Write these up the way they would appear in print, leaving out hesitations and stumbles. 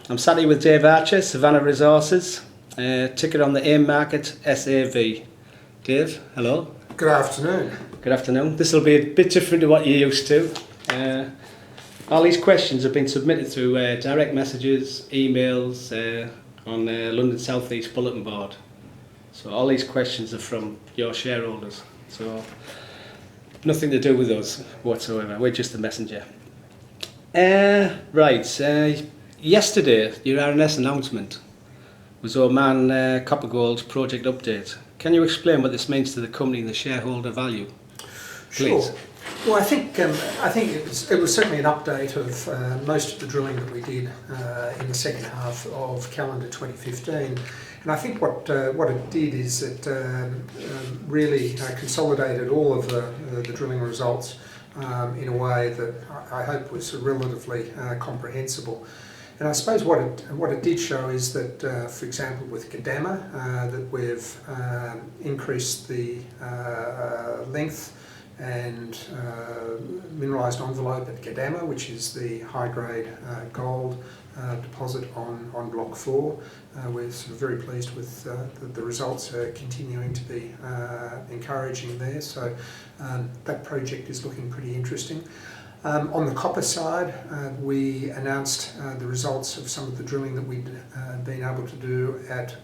I'm sat here with Dave Archer, Savannah Resources, ticker on the AIM market, SAV. Dave, hello. Good afternoon. Good afternoon. This will be a bit different to what you're used to. All these questions have been submitted through direct messages, emails, on London South East Bulletin Board. So all these questions are from your shareholders. So nothing to do with us whatsoever. We're just the messenger. Yesterday, your RNS announcement was Oman Copper Gold project update. Can you explain what this means to the company and the shareholder value, please? Sure. Well, I think it was certainly an update of most of the drilling that we did in the second half of calendar 2015. And I think what it did is it really consolidated all of the drilling results in a way that I hope was relatively comprehensible. And I suppose what it did show is that, for example, with Gadama, that we've increased the length and mineralised envelope at Gadama, which is the high-grade gold deposit on Block 4. We're sort of very pleased with the results continuing to be encouraging there. So that project is looking pretty interesting. On the copper side, we announced the results of some of the drilling that we'd been able to do at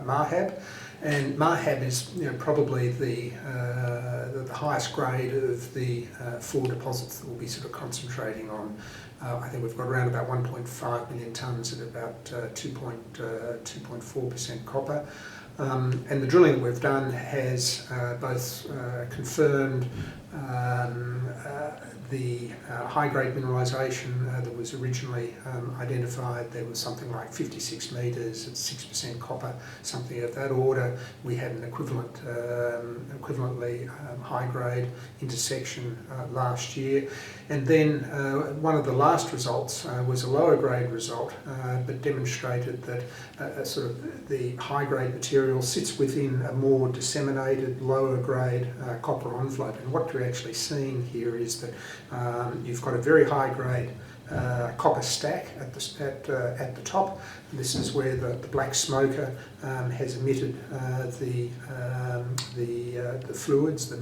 Mahab. And Mahab is probably the highest grade of the 4 deposits that we'll be sort of concentrating on. I think we've got around about 1.5 million tonnes at about 2.4% copper. And the drilling that we've done has both confirmed the high-grade mineralisation that was originally identified. There was something like 56 metres at 6% copper, something of that order. We had an equivalently high-grade intersection last year. And then one of the last results was a lower-grade result, but demonstrated that sort of the high-grade material sits within a more disseminated, lower-grade copper envelope. And what you're actually seeing here is that you've got a very high-grade copper stack at the top. This is where the black smoker has emitted the fluids, the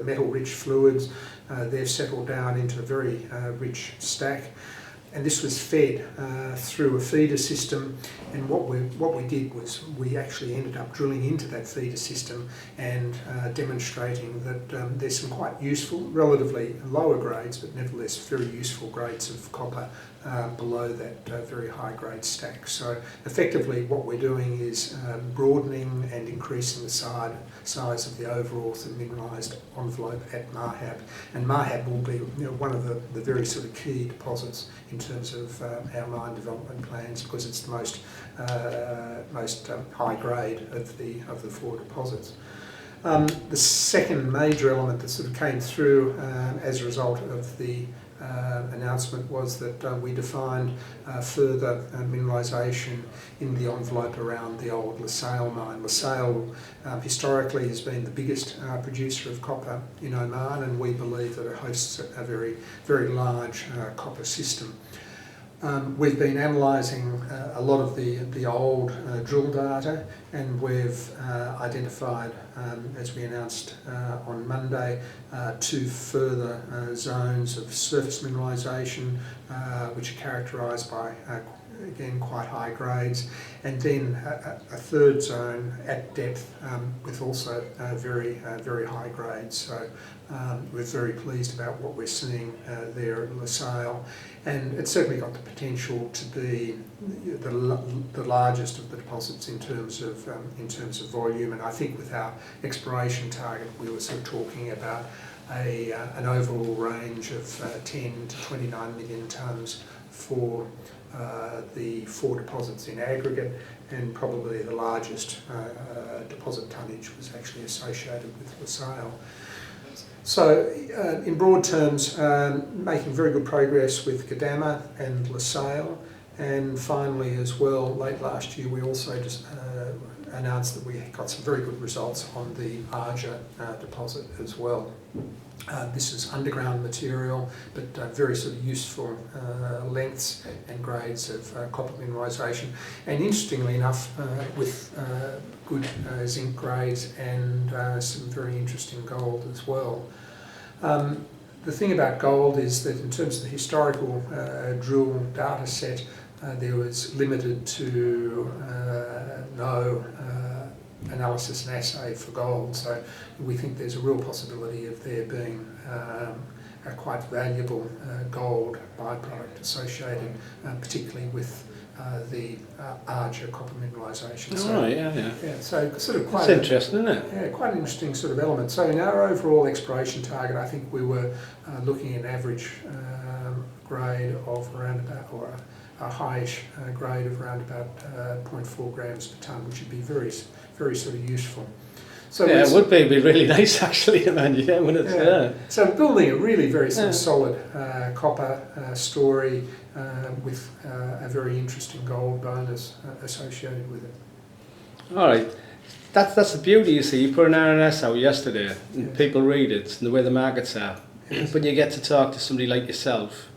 metal-rich fluids. They've settled down into a very rich stack. And this was fed through a feeder system, and what we did was we actually ended up drilling into that feeder system and demonstrating that there's some quite useful, relatively lower grades, but nevertheless very useful grades of copper below that very high grade stack. So effectively what we're doing is broadening and increasing the size of the overall mineralised envelope at Mahab. And Mahab will be one of the very sort of key deposits in terms of our mine development plans, because it's the most high grade of the 4 deposits. The second major element that sort of came through as a result of the announcement was that we defined further mineralisation in the envelope around the old LaSalle mine. LaSalle historically has been the biggest producer of copper in Oman, and we believe that it hosts a very, very large copper system. We've been analysing a lot of the old drill data, and we've identified, as we announced on Monday, 2 further zones of surface mineralisation, which are characterised by again quite high grades, and then a third zone at depth with also very high grades. So we're very pleased about what we're seeing there at LaSalle, and it's certainly got the potential to be the largest of the deposits in terms of volume. And I think with our exploration target, we were sort of talking about an overall range of 10 to 29 million tonnes for the 4 deposits in aggregate, and probably the largest deposit tonnage was actually associated with LaSalle. So in broad terms, making very good progress with Gadama and LaSalle, and finally as well, late last year we also just announced that we got some very good results on the Arja deposit as well. This is underground material, but very sort of useful lengths and grades of copper mineralisation. And interestingly enough, with good zinc grades and some very interesting gold as well. The thing about gold is that in terms of the historical drill data set, there was limited to no analysis and assay for gold, so we think there's a real possibility of there being a quite valuable gold byproduct associated particularly with the Arja copper mineralisation. So, yeah. So sort of quite That's interesting, isn't it? Yeah, quite an interesting sort of element. So in our overall exploration target, I think we were looking at an average grade of around about, or a highish grade of around about 0.4 grams per tonne, which would be very sort of useful. So yeah, it would be really nice actually, man. Yeah, when it's So building a really very sort of solid copper story with a very interesting gold bonus associated with it. All right, that's the beauty. You see, you put an RNS out yesterday, and people read it, and the way the markets are. Yes. When you get to talk to somebody like yourself,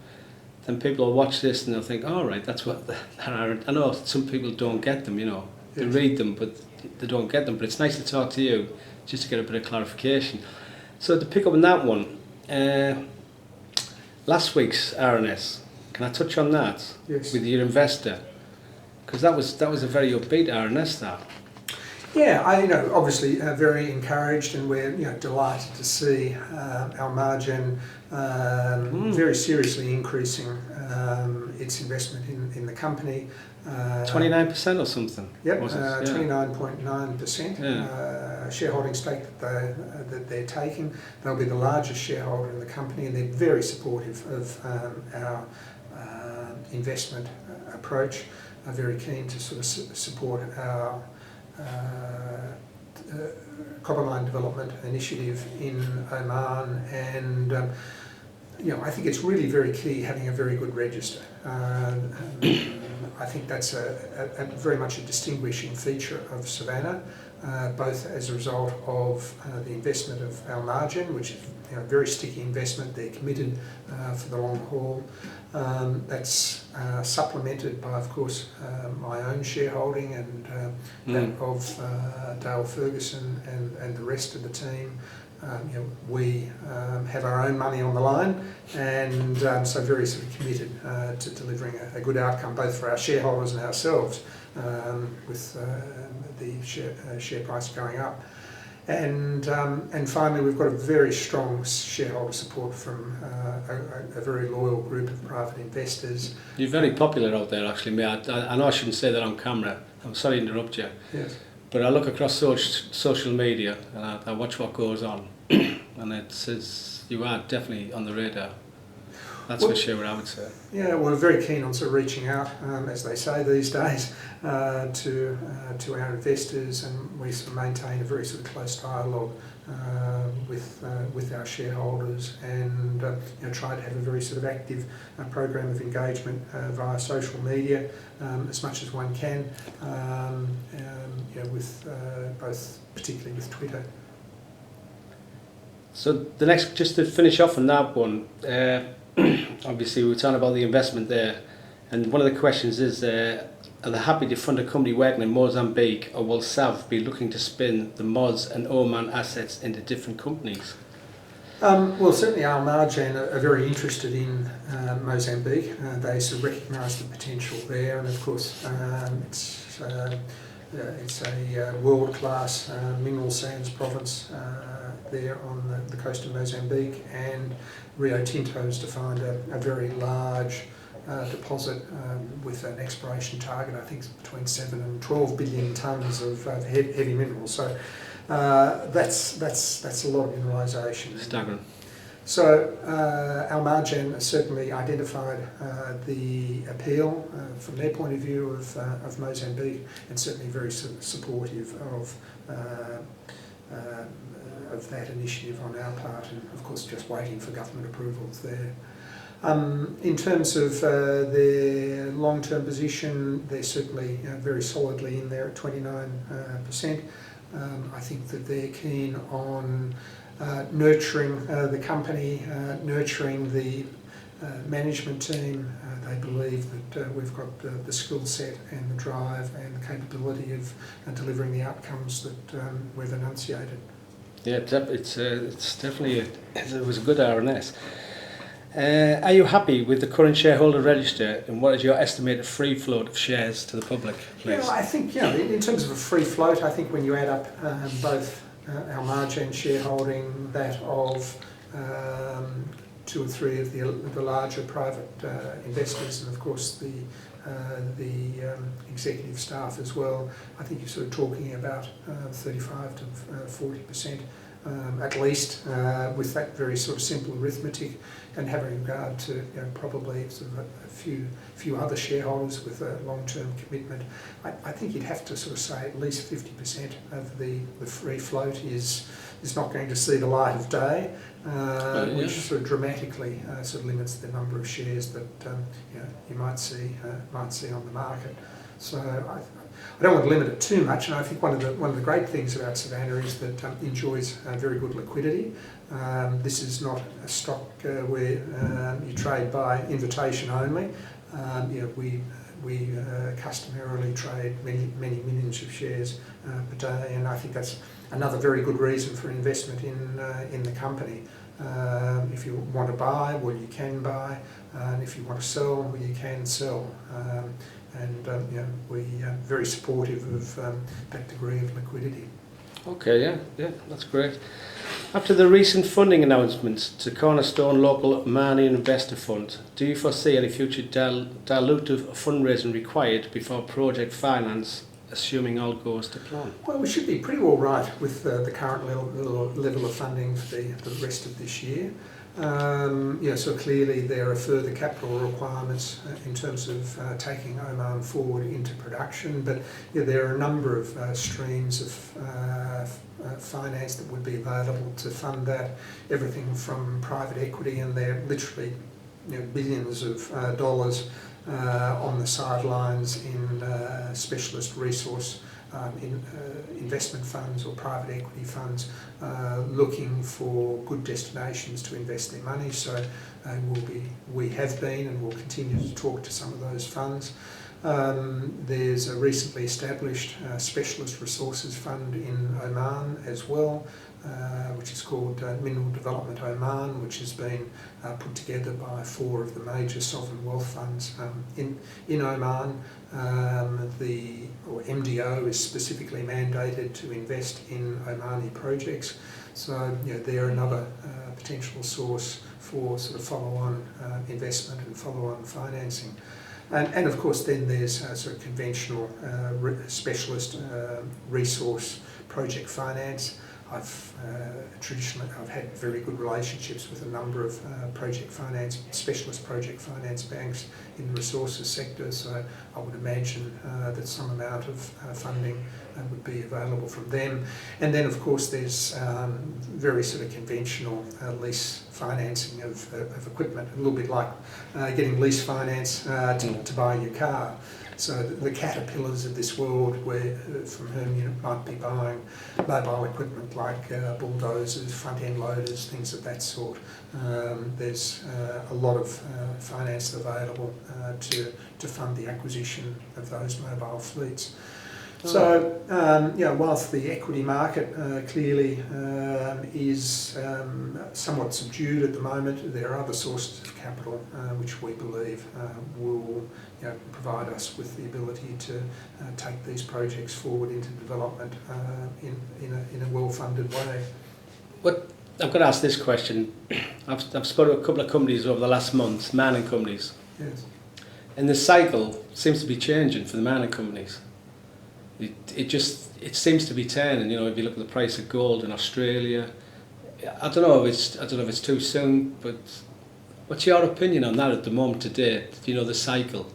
then people will watch this and they'll think, all right, that's what I know some people don't get them, you know. They read them, but they don't get them. But it's nice to talk to you just to get a bit of clarification. So to pick up on that one, last week's RNS, can I touch on that? Yes. With your investor? Because that was a very upbeat RNS, that. Yeah, obviously very encouraged, and we're delighted to see our margin very seriously increasing its investment in the company. 29% or something. Yep, 29.9% shareholding stake that they're taking. They'll be the largest shareholder in the company, and they're very supportive of our investment approach. Are very keen to sort of support our copper mine development initiative in Oman, and I think it's really very key having a very good register. I think that's a very much a distinguishing feature of Savannah, both as a result of the investment of our margin, which is a very sticky investment. They're committed for the long haul. That's supplemented by, of course, my own shareholding and that of Dale Ferguson and the rest of the team. We have our own money on the line, and so very sort of committed to delivering a good outcome both for our shareholders and ourselves, with the share price going up. And finally, we've got a very strong shareholder support from a very loyal group of private investors. You're very popular out there, actually, mate. I know I shouldn't say that on camera. I'm sorry to interrupt you. Yes. But I look across social media and I watch what goes on, and it says you are definitely on the radar. That's for sure, I would say. Yeah, well, we're very keen on sort of reaching out, as they say these days, to our investors, and we sort of maintain a very sort of close dialogue with our shareholders, and try to have a very sort of active program of engagement via social media as much as one can, with both particularly with Twitter. So the next, just to finish off on that one. Obviously, we were talking about the investment there, and one of the questions is, are they happy to fund a company working in Mozambique, or will SAV be looking to spin the Moz and Oman assets into different companies? Well, certainly our margin are very interested in Mozambique. They sort of recognise the potential there, and of course it's a world-class mineral sands province there on the coast of Mozambique, and Rio Tinto has defined a very large deposit with an exploration target, I think, between 7 and 12 billion tonnes of heavy minerals. So that's a lot of mineralisation. Staggering. So our margin certainly identified the appeal from their point of view of Mozambique, and certainly very supportive of that initiative on our part, and of course just waiting for government approvals there. In terms of their long-term position, they're certainly very solidly in there at 29%. I think that they're keen on nurturing the company, nurturing the management team. They believe that we've got the skill set and the drive and the capability of delivering the outcomes that we've enunciated. Yeah, it's definitely it was a good RNS. Are you happy with the current shareholder register, and what is your estimated free float of shares to the public, please? I think, in terms of a free float, I think when you add up both our margin shareholding, that of 2 or 3 of the larger private investors, and of course the executive staff as well, I think you're sort of talking about 35 to 40%. At least, with that very sort of simple arithmetic, and having regard to probably sort of a few other shareholders with a long-term commitment, I think you'd have to sort of say at least 50% of the free float is not going to see the light of day, which sort of dramatically sort of limits the number of shares that you might see on the market. So I don't want to limit it too much, and I think one of the great things about Savannah is that it enjoys very good liquidity. This is not a stock where you trade by invitation only. We customarily trade many millions of shares per day, and I think that's another very good reason for investment in the company. If you want to buy, well, you can buy, and if you want to sell, well, you can sell. We're very supportive of that degree of liquidity. Okay, yeah, that's great. After the recent funding announcements to Cornerstone Local Omani Investor Fund, do you foresee any future dilutive fundraising required before project finance, assuming all goes to plan? Well, we should be pretty well right with the current level of funding for the rest of this year. So clearly there are further capital requirements in terms of taking Oman forward into production, but there are a number of streams of finance that would be available to fund that. Everything from private equity, and they're literally billions of dollars on the sidelines in specialist resource investment funds or private equity funds looking for good destinations to invest their money. So we have been and will continue to talk to some of those funds. There's a recently established specialist resources fund in Oman as well, which is called Mineral Development Oman, which has been put together by 4 of the major sovereign wealth funds in Oman. MDO is specifically mandated to invest in Omani projects, so they're another potential source for sort of follow-on investment and follow-on financing. And of course then there's sort of conventional specialist resource project finance. I've had very good relationships with a number of specialist project finance banks in the resources sector, so I would imagine that some amount of funding would be available from them. And then of course there's very sort of conventional lease financing of equipment, a little bit like getting lease finance to buy your car. So the Caterpillars of this world, from whom you might be buying mobile equipment like bulldozers, front-end loaders, things of that sort. There's a lot of finance available to fund the acquisition of those mobile fleets. So, whilst the equity market clearly is somewhat subdued at the moment, there are other sources of capital which we believe will provide us with the ability to take these projects forward into development in a well-funded way. I've got to ask this question. I've spoken to a couple of companies over the last month, mining companies. Yes. And the cycle seems to be changing for the mining companies. It seems to be turning. If you look at the price of gold in Australia, I don't know if it's too soon, but what's your opinion on that at the moment today? The cycle.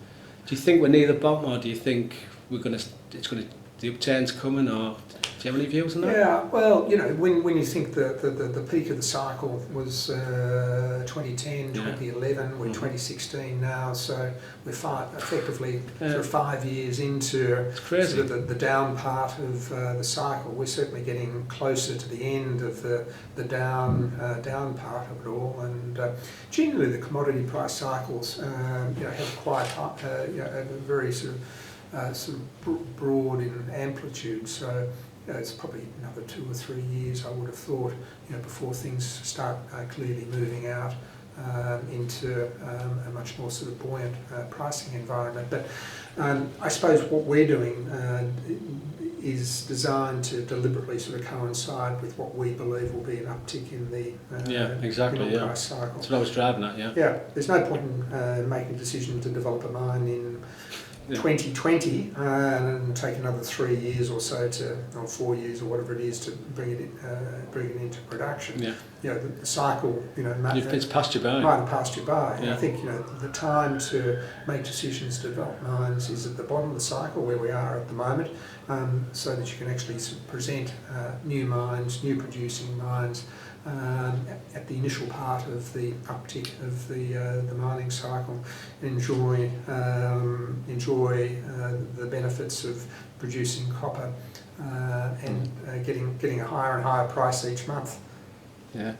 Do you think we're near the bottom, or do you think the upturn's coming, or? Do you have any views on that? Yeah, well, you know, when you think the peak of the cycle was 2010, 2011, we're 2016 now, so we're effectively sort of 5 years into sort of the down part of the cycle. We're certainly getting closer to the end of the down part of it all, and generally the commodity price cycles, you know, have quite you know, a very sort of broad in amplitude. So it's probably another 2 or 3 years, I would have thought, you know, before things start clearly moving out into a much more sort of buoyant pricing environment. But I suppose what we're doing is designed to deliberately sort of coincide with what we believe will be an uptick in the price cycle. That's what I was driving at, Yeah, there's no point in making a decision to develop a mine in 2020 and take another 3 years or so or 4 years or whatever it is to bring it into production. Yeah. You know, the cycle, you know, it's passed you by. Might have passed you by. Yeah. And I think, you know, the time to make decisions to develop mines is at the bottom of the cycle where we are at the moment, so that you can actually sort of present new mines, new producing mines, at the initial part of the uptick of the mining cycle, enjoy the benefits of producing copper and getting a higher and higher price each month. Yeah.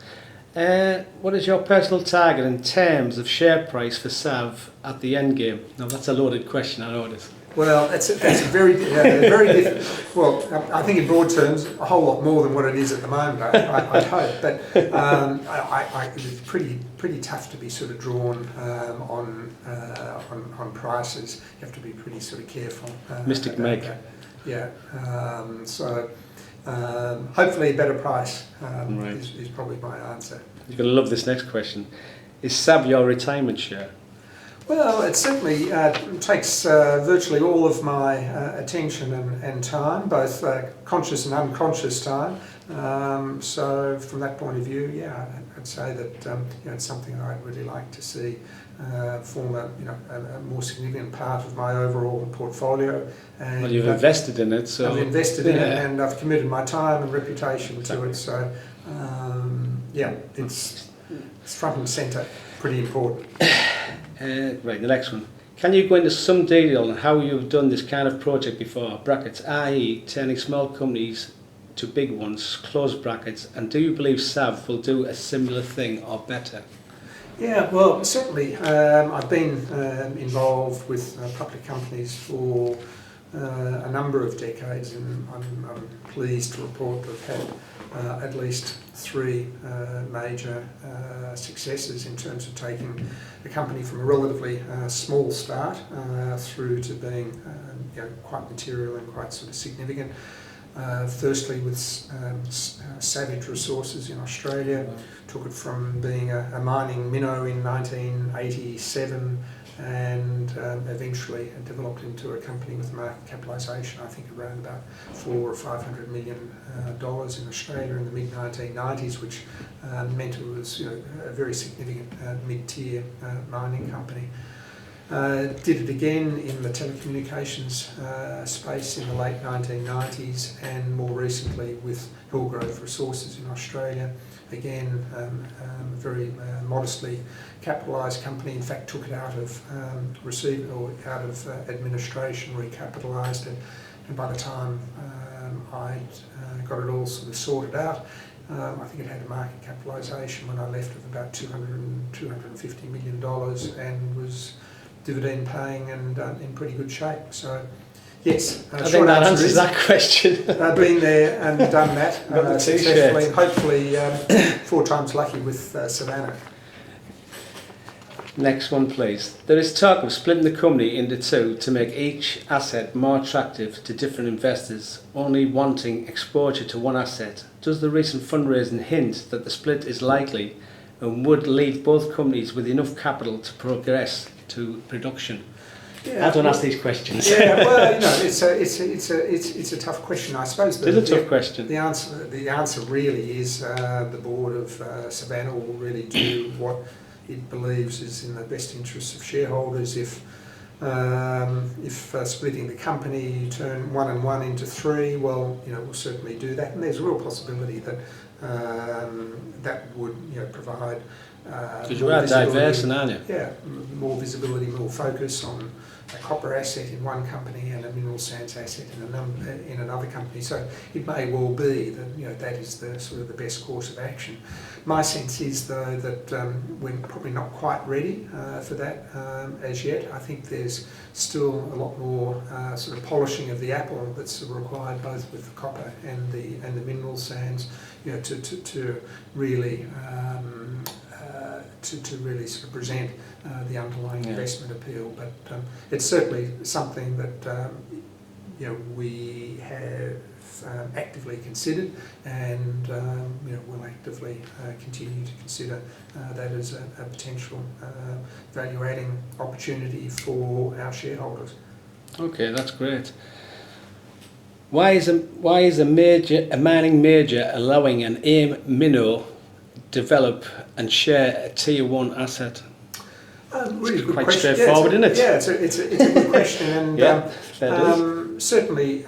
What is your personal target in terms of share price for SAV at the end game? Now that's a loaded question, I know it is. Well, that's a very different. Well, I think in broad terms, a whole lot more than what it is at the moment. I'd hope, but it's pretty tough to be sort of drawn on prices. You have to be pretty sort of careful. Mystic Meg. Yeah. So hopefully a better price is probably my answer. You're going to love this next question. Is SAV your retirement share? Well, it certainly takes virtually all of my attention and time, both conscious and unconscious time. So from that point of view, yeah, I'd say that you know, it's something I'd really like to see form a more significant part of my overall portfolio. And well, you've invested in it, so I've invested in it, and I've committed my time and reputation to it. So yeah, it's front and centre, pretty important. Right, the next one. Can you go into some detail on how you've done this kind of project before, brackets, i.e. turning small companies to big ones, close brackets, and do you believe SAV will do a similar thing or better? Yeah, well, certainly. I've been involved with public companies for a number of decades, and I'm pleased to report that I've had at least 3 major successes in terms of taking a company from a relatively small start through to being you know, quite material and quite sort of significant. Firstly with Savannah Resources in Australia, took it from being a mining minnow in 1987 and eventually developed into a company with market capitalisation, I think around about $400 or $500 million in Australia in the mid-1990s, which meant it was, you know, a very significant mid-tier mining company. Did it again in the telecommunications space in the late 1990s, and more recently with Hillgrove Resources in Australia. Again, very modestly capitalised company. In fact, took it out of administration, recapitalised it, and by the time I got it all sort of sorted out, I think it had a market capitalisation when I left of about $250 million, and was dividend paying and in pretty good shape. So yes, I think that answers that question. I've been there and done that successfully, hopefully 4 times lucky with Savannah. Next one, please. There is talk of splitting the company into 2 to make each asset more attractive to different investors, only wanting exposure to one asset. Does the recent fundraising hint that the split is likely and would leave both companies with enough capital to progress to production? Yeah, I don't ask these questions. Yeah, well, you know, it's a tough question. I suppose It's a tough question. The answer really is the board of Savannah will really do what it believes is in the best interests of shareholders. If If splitting the company, you turn 1 and 1 into 3, well, we'll certainly do that. And there's a real possibility that that would, provide because you are diverse, aren't you? Yeah, more visibility, more focus on a copper asset in one company and a mineral sands asset in another company. So it may well be that that is the sort of the best course of action. My sense is though that we're probably not quite ready for that as yet. I think there's still a lot more sort of polishing of the apple that's required both with the copper and the mineral sands, to really to really sort of present the underlying investment appeal. But it's certainly something that we have actively considered, and we'll actively continue to consider that as a potential value-adding opportunity for our shareholders. Okay, that's great. Why is a mining major allowing an AIM minnow develop and share a tier 1 asset? Really good quite question. straightforward, isn't it? Yeah, it's a good question, and certainly,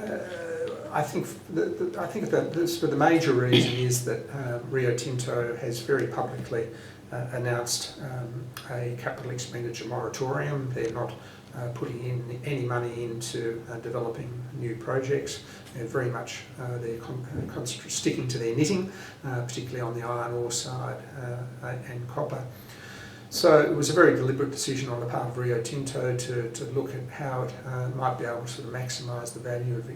I think the major reason is that Rio Tinto has very publicly announced a capital expenditure moratorium. They're not putting in any money into developing new projects. They're very much sticking to their knitting, particularly on the iron ore side and copper. So it was a very deliberate decision on the part of Rio Tinto to look at how it might be able to sort of maximise the value of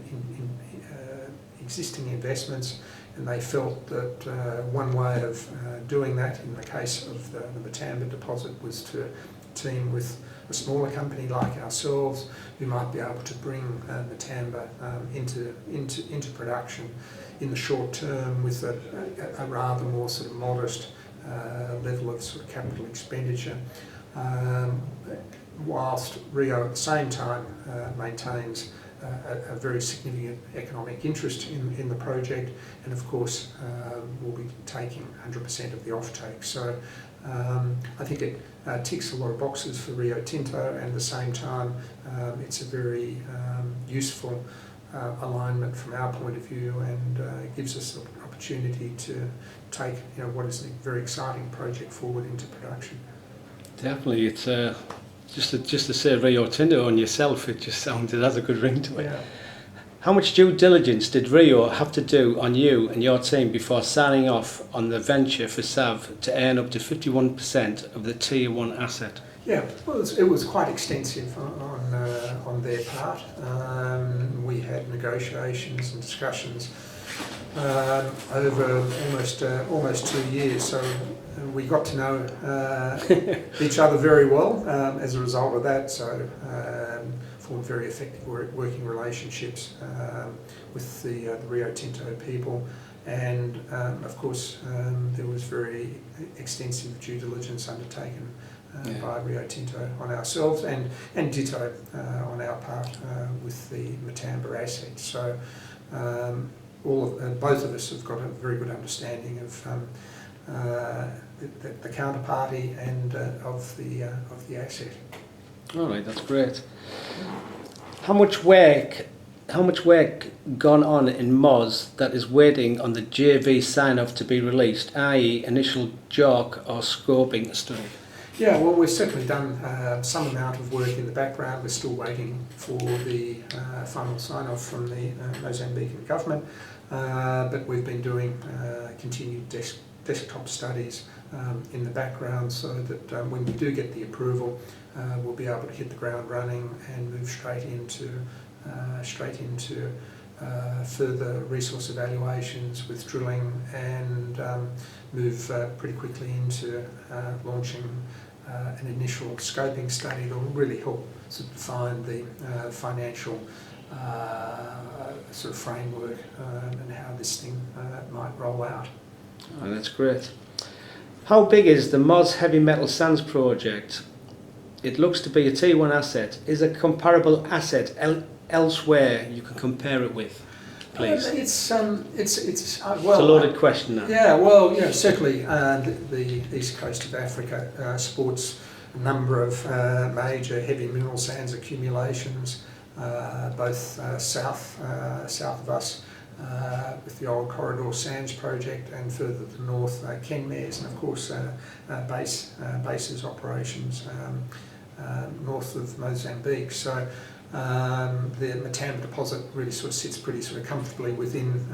existing investments, and they felt that one way of doing that in the case of the Matamba deposit was to team with a smaller company like ourselves who might be able to bring Matamba into production in the short term with a rather more sort of modest level of sort of capital expenditure, whilst Rio at the same time maintains a very significant economic interest in the project, and of course will be taking 100% of the offtake. So I think it ticks a lot of boxes for Rio Tinto, and at the same time it's a very useful alignment from our point of view, and gives us an opportunity to take what is a very exciting project forward into production. Definitely, it's just to say Rio Tinto on yourself, it just sounds, it has a good ring to it. Yeah. How much due diligence did Rio have to do on you and your team before signing off on the venture for SAV to earn up to 51% of the Tier 1 asset? Yeah, well, it was quite extensive on their part. We had negotiations and discussions over almost 2 years, so we got to know each other very well as a result of that. So formed very effective working relationships with the Rio Tinto people, and of course there was very extensive due diligence undertaken by Rio Tinto on ourselves, and ditto on our part with the Matamba asset. So both of us have got a very good understanding of the counterparty and of the asset. All right, that's great. How much work gone on in Moz that is waiting on the JV sign-off to be released, i.e. initial JORC or scoping study? Yeah, well, we've certainly done some amount of work in the background. We're still waiting for the final sign-off from the Mozambican government, but we've been doing continued desktop studies in the background, so that when we do get the approval, we'll be able to hit the ground running and move straight into further resource evaluations with drilling, and move pretty quickly into launching an initial scoping study that will really help sort of define the financial sort of framework and how this thing might roll out. Oh, that's great. How big is the Moz Heavy Metal Sands project? It looks to be a Tier 1 asset. Is a comparable asset elsewhere you can compare it with, please? It's well, it's a loaded question now. Yeah, well, certainly the east coast of Africa sports a number of major heavy mineral sands accumulations, both south of us, with the old Corridor Sands project, and further to the north, Kenmare's, and of course Base's operations north of Mozambique. So the Matamba deposit really sort of sits pretty sort of comfortably within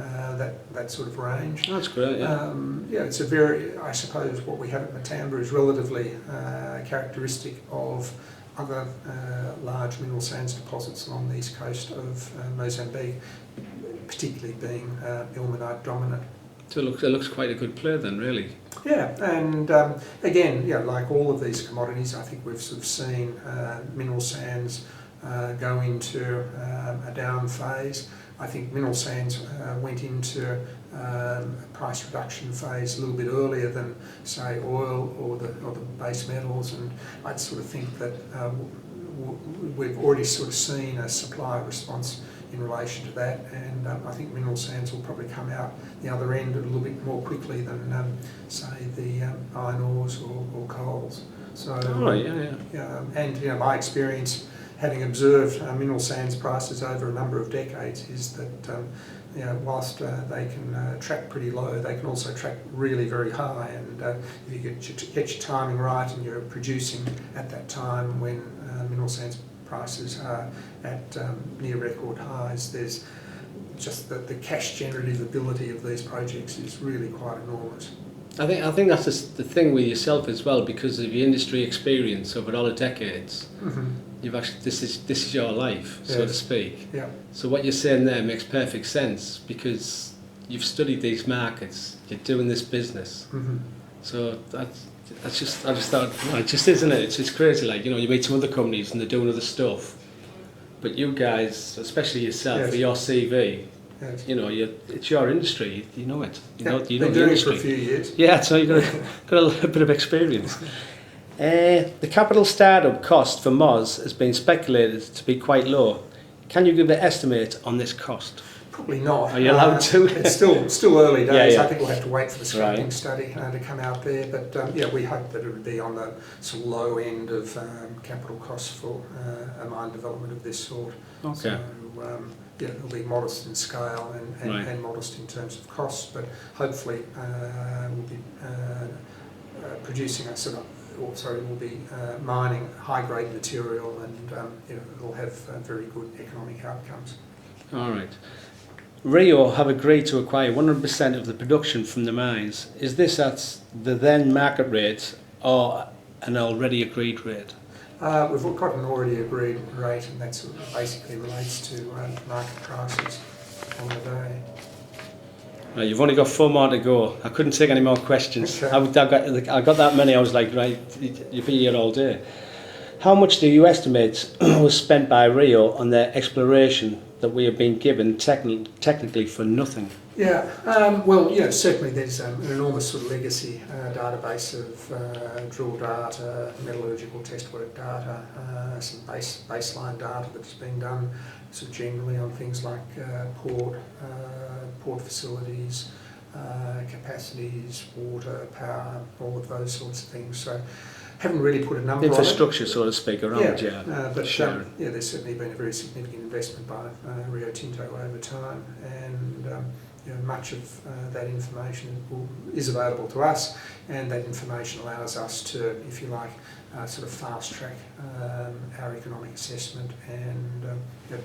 that sort of range. That's great, yeah. Yeah, it's a very, I suppose what we have at Matamba is relatively characteristic of other large mineral sands deposits along the east coast of Mozambique, particularly being ilmenite dominant. So it looks quite a good play then, really. Yeah, and again, yeah, like all of these commodities, I think we've sort of seen mineral sands go into a down phase. I think mineral sands went into a price reduction phase a little bit earlier than, say, oil or the base metals, and I'd sort of think that we've already sort of seen a supply response in relation to that, and I think mineral sands will probably come out the other end a little bit more quickly than, say, the iron ores or coals. So, and my experience, having observed mineral sands prices over a number of decades, is that whilst they can track pretty low, they can also track really very high. And if you get your timing right and you're producing at that time when mineral sands prices are at near record highs, there's just the cash generative ability of these projects is really quite enormous. I think that's the thing with yourself as well, because of your industry experience over all the decades. Mm-hmm. You've actually this is your life, so to speak. Yeah. So what you're saying there makes perfect sense, because you've studied these markets, you're doing this business. Mm-hmm. So I just thought, it just isn't it? It's crazy. Like, you meet some other companies and they're doing other stuff, but you guys, especially yourself, Yes. for your CV. Yes. It's your industry. You know it. You know been the doing industry. it for a few years. Yeah, so you've got a bit of experience. The capital startup cost for Moz has been speculated to be quite low. Can you give an estimate on this cost? Probably not. Are you allowed to? It's still early days. Yeah. I think we'll have to wait for the scoping Right. study to come out there. But we hope that it would be on the sort of low end of capital costs for a mine development of this sort. Okay. So, it'll be modest in scale and, Right. and modest in terms of costs, but hopefully we'll be producing a sort of, we'll be mining high-grade material, and it'll have very good economic outcomes. All right. Rio have agreed to acquire 100% of the production from the mines. Is this at the then market rate or an already agreed rate? We've got an already agreed rate, and that sort of basically relates to market prices on the day. Right, you've only got 4 more to go. I couldn't take any more questions. Okay. I got that many. I was like, right, you'll be here all day. How much do you estimate was spent by Rio on their exploration that we have been given technically for nothing? Yeah, certainly there's an enormous sort of legacy database of drill data, metallurgical test work data, some baseline data that's been done sort of generally on things like port facilities, capacities, water, power, all of those sorts of things. So haven't really put a number on it. Infrastructure, so to speak, around, but sure. There's certainly been a very significant investment by Rio Tinto over time, and much of that information is available to us, and that information allows us to, if you like, sort of fast track our economic assessment, and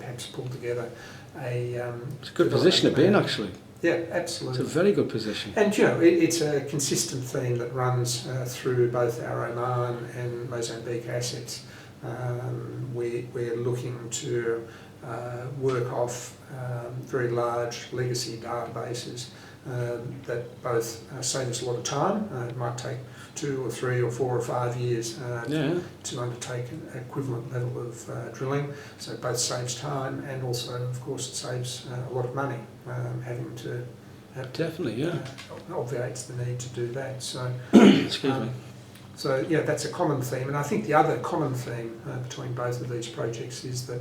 perhaps pull together a... It's a good position to be in, actually. Yeah, absolutely. It's a very good position. And it's a consistent theme that runs through both our Oman and Mozambique assets. We're looking to work off very large legacy databases that both save us a lot of time. It might take 2 or 3 or 4 or 5 years to undertake an equivalent level of drilling. So it both saves time, and also, of course, it saves a lot of money having to... Definitely, obviates the need to do that. So, excuse me. So that's a common theme, and I think the other common theme between both of these projects is that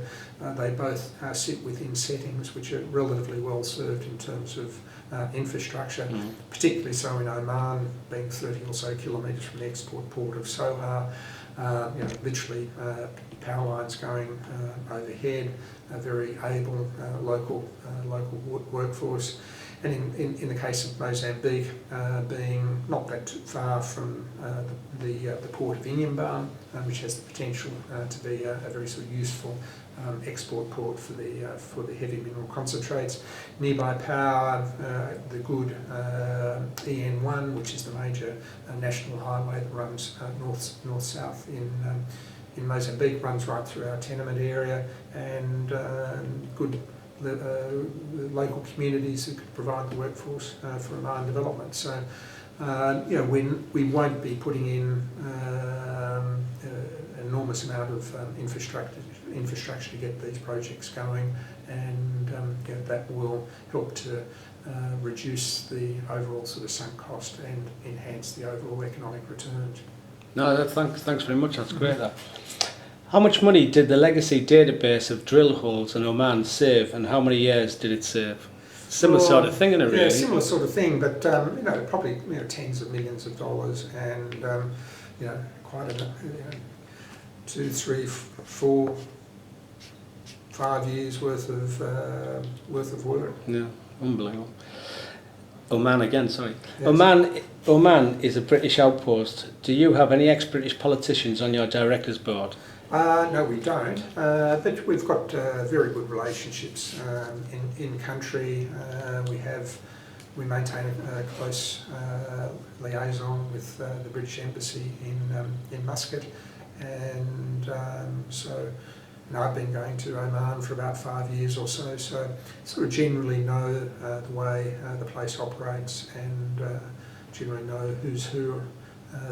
they both sit within settings which are relatively well served in terms of infrastructure, particularly so in Oman, being 30 or so kilometres from the export port of Sohar. literally power lines going overhead, a very able local workforce. And in the case of Mozambique, being not that far from the port of Inhambane, which has the potential to be a very sort of useful export port for the heavy mineral concentrates. Nearby power, the good EN1, which is the major national highway that runs north-south in Mozambique, runs right through our tenement area, and good local communities who could provide the workforce for Oman development. So, we won't be putting in an enormous amount of infrastructure to get these projects going, and that will help to reduce the overall sort of sunk cost and enhance the overall economic returns. No, thanks very much. That's great. That. How much money did the legacy database of drill holes in Oman save, and how many years did it save? Similar sort of thing, isn't it, really? Yeah, similar sort of thing, but probably tens of millions of dollars, and quite a 2, 3, 4, 5 years worth of work. Yeah, unbelievable. Oman again, sorry. Yes. Oman is a British outpost. Do you have any ex-British politicians on your directors' board? No, we don't, but we've got very good relationships in country. We maintain a close liaison with the British Embassy in Muscat, and so I've been going to Oman for about 5 years or so sort of generally know the way the place operates, and generally know who's who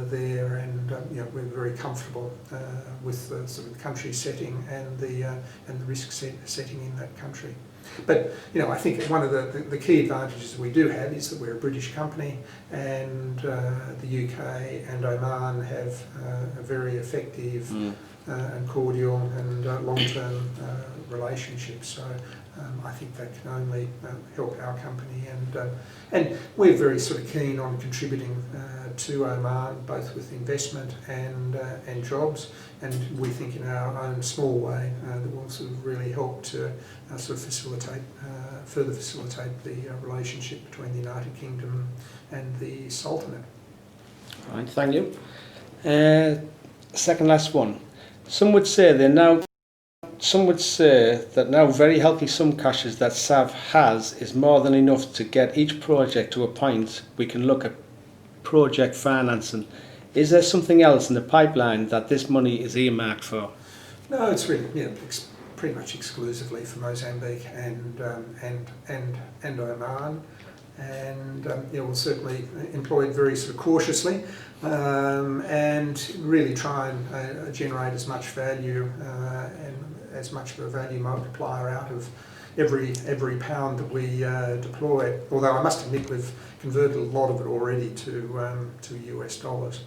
there, and we're very comfortable with the sort of country setting and the risk setting in that country. But I think one of the key advantages we do have is that we're a British company, and the UK and Oman have a very effective and cordial and long-term relationship. So I think that can only help our company, and we're very sort of keen on contributing to Oman, both with investment and jobs, and we think in our own small way that will sort of really help to sort of further facilitate the relationship between the United Kingdom and the Sultanate. Right, thank you. Second last one. Some would say that now very healthy sum cashes that SAV has is more than enough to get each project to a point we can look at project financing. Is there something else in the pipeline that this money is earmarked for? No, it's really pretty much exclusively for Mozambique and Oman, and we'll certainly employ it very sort of cautiously, and really try and generate as much value and as much of a value multiplier out of every pound that we deploy. Although I must admit we've converted a lot of it already to US dollars.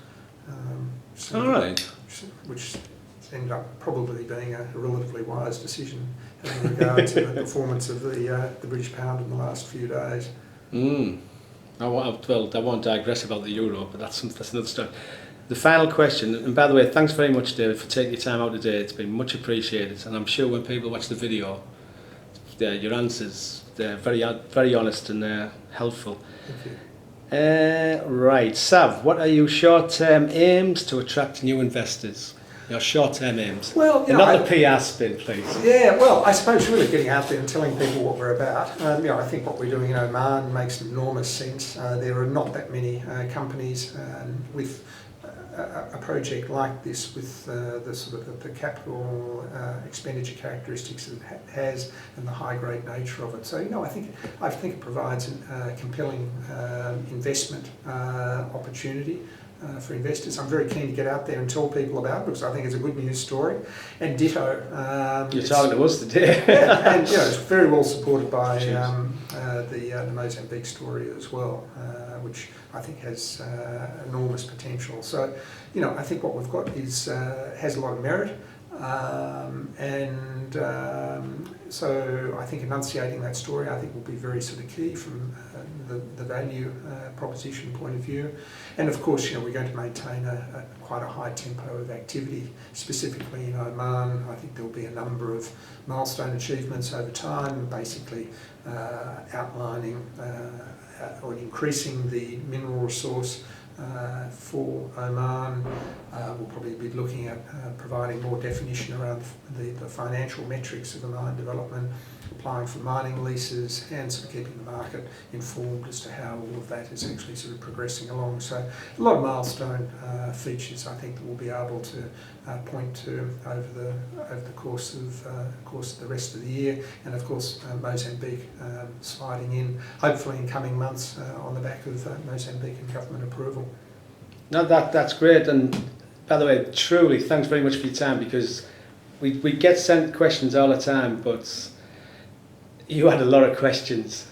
All right. Which ended up probably being a relatively wise decision in regard to the performance of the British pound in the last few days. I won't digress about the euro, but that's another story. The final question, and by the way, thanks very much, David, for taking your time out today. It's been much appreciated, and I'm sure when people watch the video, your answers, they're very honest and helpful. Thank you. Right, Sav, what are your short-term aims to attract new investors? Your short-term aims. Well, and not the PR spin, please. Yeah, well, I suppose really getting out there and telling people what we're about. I think what we're doing in Oman makes enormous sense. There are not that many companies with a project like this, with the sort of the capital expenditure characteristics that it has and the high grade nature of it. So I think it provides a compelling investment opportunity for investors. I'm very keen to get out there and tell people about it because I think it's a good news story. And ditto. You're talking to us today. Yeah, and it's very well supported by the Mozambique story as well, which I think has enormous potential. So, I think what we've got is has a lot of merit, so I think enunciating that story I think will be very sort of key from the value proposition point of view. And of course, we're going to maintain quite a high tempo of activity, specifically in Oman. I think there'll be a number of milestone achievements over time, basically outlining or increasing the mineral resource for Oman. We'll probably be looking at providing more definition around the financial metrics of the mine development, applying for mining leases, and sort of keeping the market informed as to how all of that is actually sort of progressing along. So a lot of milestone features, I think, that we'll be able to point to over the course of the rest of the year, and of course Mozambique sliding in, hopefully in coming months on the back of Mozambican government approval. No, that's great. And by the way, truly, thanks very much for your time, because we get sent questions all the time, but you had a lot of questions,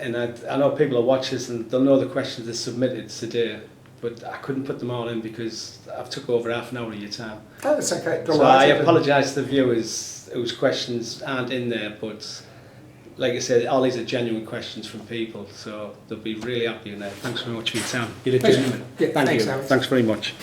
and I know people are watching this and they'll know the questions they submitted today, but I couldn't put them all in because I've took over half an hour of your time. Oh, that's okay. So I apologise to the viewers whose questions aren't in there, but like I said, all these are genuine questions from people, so they'll be really happy in there. Thanks very much for your time. You're a gentleman. Yeah, Thank thanks, you. Alex. Thanks very much.